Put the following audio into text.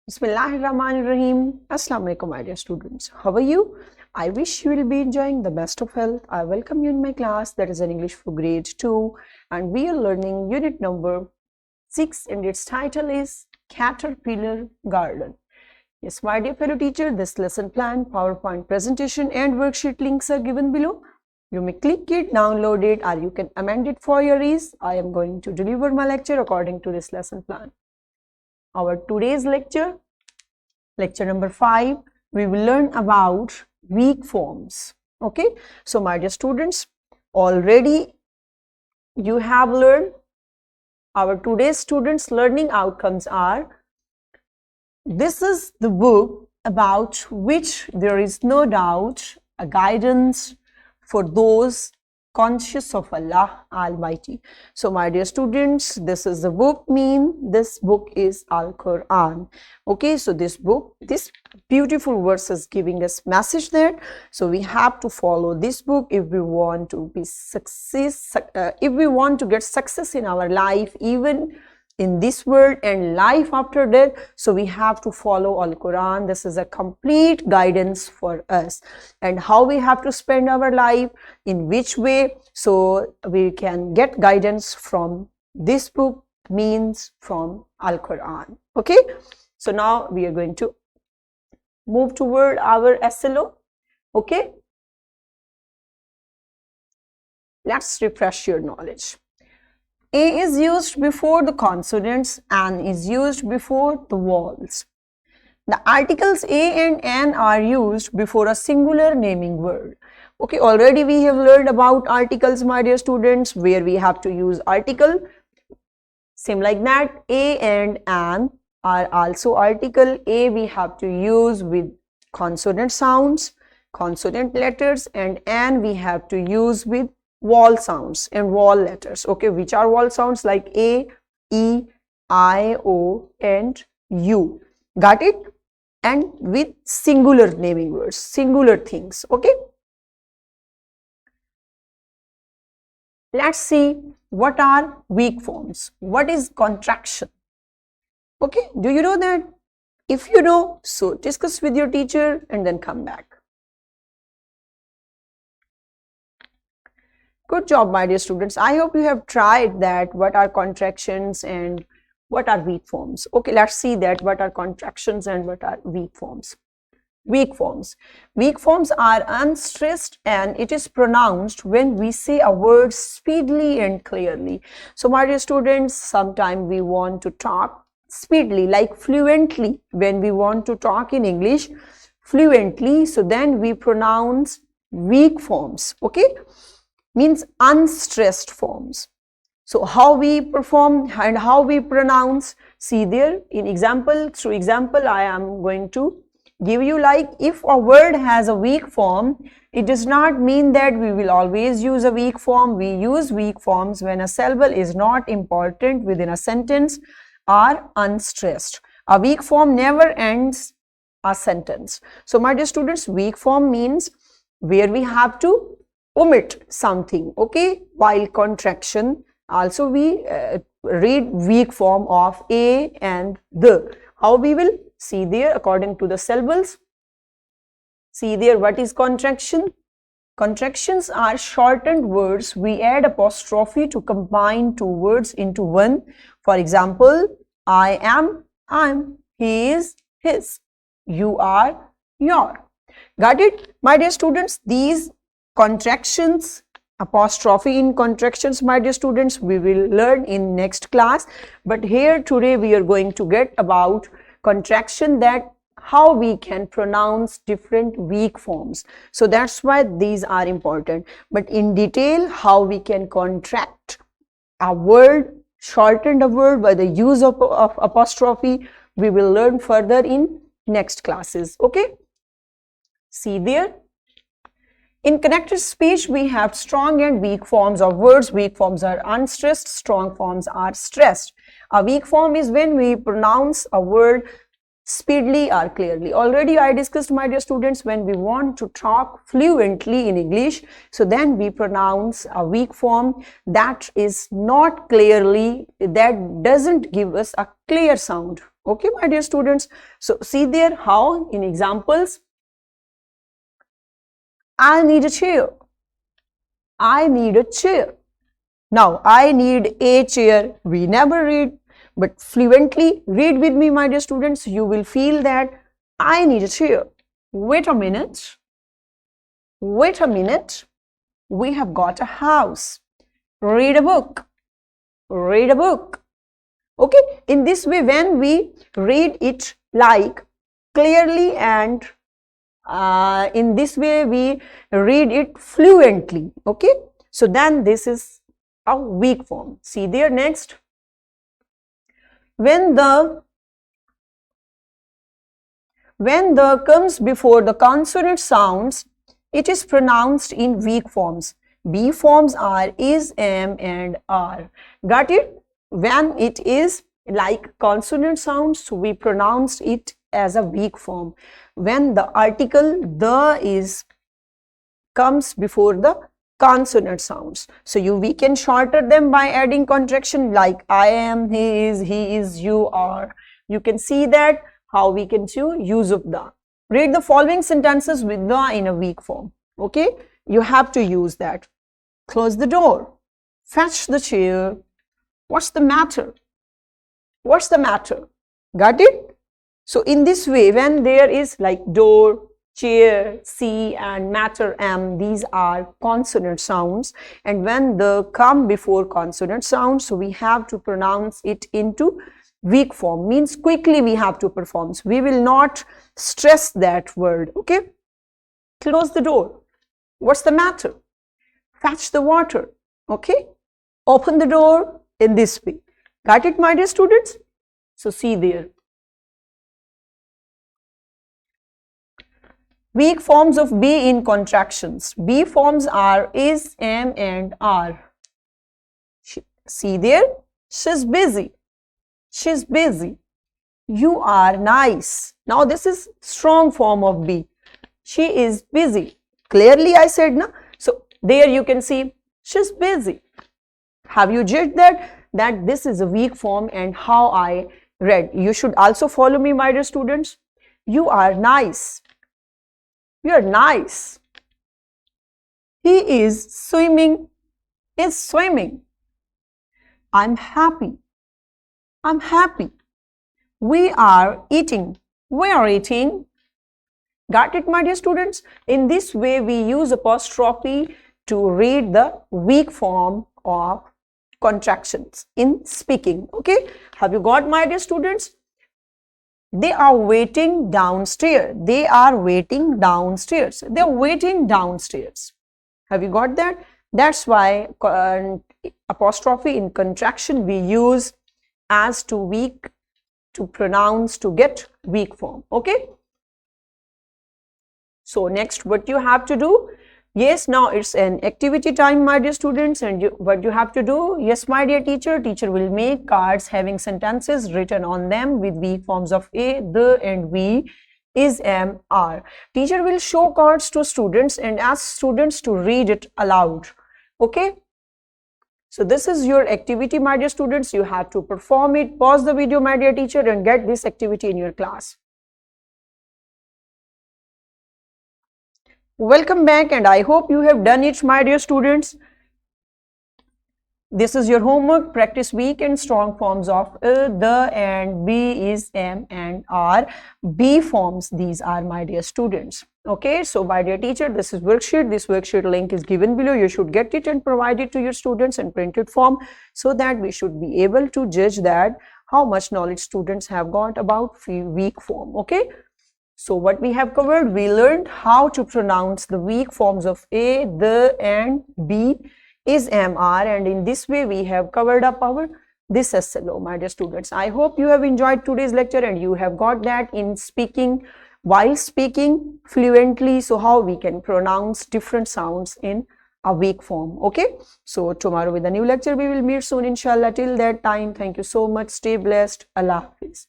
Bismillahirrahmanirrahim. Assalamu alaikum, my dear students. How are you? I wish you will be enjoying the best of health. I welcome you in my class, that is an English for grade 2, and we are learning unit number 6, and its title is Caterpillar Garden. Yes, my dear fellow teacher, this lesson plan, PowerPoint presentation and worksheet links are given below. You may click it, download it, or you can amend it for your ease. I am going to deliver my lecture according to this lesson plan. Our today's lecture number 5, we will learn about weak forms. Okay, so my dear students, already you have learned. Our today's students' learning outcomes are, this is the book about which there is no doubt a guidance for those conscious of Allah Almighty. So my dear students, this is the book, this book is Al-Quran. Okay, so this book, this beautiful verse is giving us message there. So we have to follow this book if we want to be if we want to get success in our life, even in this world and life after death. So we have to follow Al-Quran. This is a complete guidance for us, and how we have to spend our life, in which way, so we can get guidance from this book, means from Al-Quran. Okay, so now we are going to move toward our SLO. Okay, let's refresh your knowledge. A is used before the consonants, N is used before the vowels. The articles A and N are used before a singular naming word. Okay, already we have learned about articles, my dear students, where we have to use article. Same like that, A and N are also article. A we have to use with consonant sounds, consonant letters, and N we have to use with vowel sounds and vowel letters. Okay, which are vowel sounds like A, E, I, O, and U. Got it? And with singular naming words, singular things. Okay, let's see what are weak forms. What is contraction? Okay, do you know that? If you know, so discuss with your teacher and then come back. Good job, my dear students. I hope you have tried that, what are contractions and what are weak forms. Okay, let's see that, what are contractions and what are weak forms. Weak forms. Weak forms are unstressed and it is pronounced when we say a word speedily and clearly. So my dear students, sometimes we want to talk speedily, like fluently. When we want to talk in English fluently, so then we pronounce weak forms. Okay, means unstressed forms. So how we perform and how we pronounce, see there in example, through example I am going to give you, like if a word has a weak form, it does not mean that we will always use a weak form. We use weak forms when a syllable is not important within a sentence or unstressed. A weak form never ends a sentence. So my dear students, weak form means where we have to omit something. Okay, while contraction, also we read weak form of A and the. How we will see there according to the syllables. See there, what is contraction? Contractions are shortened words. We add apostrophe to combine two words into one. For example, I am, I'm, he is, his, you are, your. Got it? My dear students, these contractions, apostrophe in contractions, my dear students, we will learn in next class. But here today we are going to get about contraction, that how we can pronounce different weak forms. So that's why these are important. But in detail, how we can contract a word, shorten a word by the use of apostrophe, we will learn further in next classes. Okay, see there. In connected speech, we have strong and weak forms of words. Weak forms are unstressed, strong forms are stressed. A weak form is when we pronounce a word speedily or clearly. Already I discussed, my dear students, when we want to talk fluently in English, so then we pronounce a weak form that is not clearly, that doesn't give us a clear sound. Okay, my dear students. So see there how in examples, I need a chair. I need a chair. Now, I need a chair. We never read, but fluently read with me, my dear students. You will feel that I need a chair. Wait a minute. Wait a minute. We have got a house. Read a book. Read a book. Okay, in this way, when we read it like clearly and in this way we read it fluently. Okay, so then this is a weak form. See there next. When the comes before the consonant sounds, it is pronounced in weak forms. B forms are is, am, and are. Got it? When it is like consonant sounds, so we pronounce it as a weak form. When the article the is comes before the consonant sounds, so we can shorten them by adding contraction like I am, he is, you are. You can see that how we can use of the. Read the following sentences with the in a weak form. Okay, you have to use that. Close the door. Fetch the chair. What's the matter? What's the matter? Got it? So in this way, when there is like door, chair, see, and matter, am, these are consonant sounds, and when the come before consonant sounds, so we have to pronounce it into weak form, means quickly we have to perform. So we will not stress that word. Okay, close the door. What's the matter? Fetch the water. Okay, open the door in this way. Got it, my dear students? So see there. Weak forms of be in contractions. B forms are is, am, and are. See there? She's busy. She's busy. You are nice. Now this is strong form of be. She is busy. Clearly I said, na? So there you can see she's busy. Have you judged that this is a weak form and how I read? You should also follow me, my dear students. You are nice. You are nice. He is swimming. Is swimming. I'm happy. I'm happy. We are eating. We are eating. Got it, my dear students? In this way, we use apostrophe to read the weak form of contractions in speaking. Okay, have you got, my dear students? They are waiting downstairs. They are waiting downstairs. They are waiting downstairs. Have you got that? That's why apostrophe in contraction we use as to weak, to pronounce, to get weak form. Okay. So next, what you have to do? Yes, now it's an activity time, my dear students, and what you have to do? Yes, my dear teacher. Teacher will make cards having sentences written on them with weak forms of a, the, and we, is, am, are. Teacher will show cards to students and ask students to read it aloud. Okay. So this is your activity, my dear students. You have to perform it. Pause the video, my dear teacher, and get this activity in your class. Welcome back, and I hope you have done it, my dear students. This is your homework. Practice weak and strong forms of the, and be, is, am, and are. B forms, these are, my dear students. Okay, so my dear teacher, this is worksheet. This worksheet link is given below. You should get it and provide it to your students in printed form, so that we should be able to judge that how much knowledge students have got about weak form. Okay. So what we have covered, we learned how to pronounce the weak forms of a, the, and be, is, am, are, and in this way we have covered up our this SLO, my dear students. I hope you have enjoyed today's lecture and you have got that in speaking, while speaking fluently, so how we can pronounce different sounds in a weak form. Okay, so tomorrow with a new lecture we will meet soon, inshallah. Till that time, thank you so much. Stay blessed. Allah Hafiz.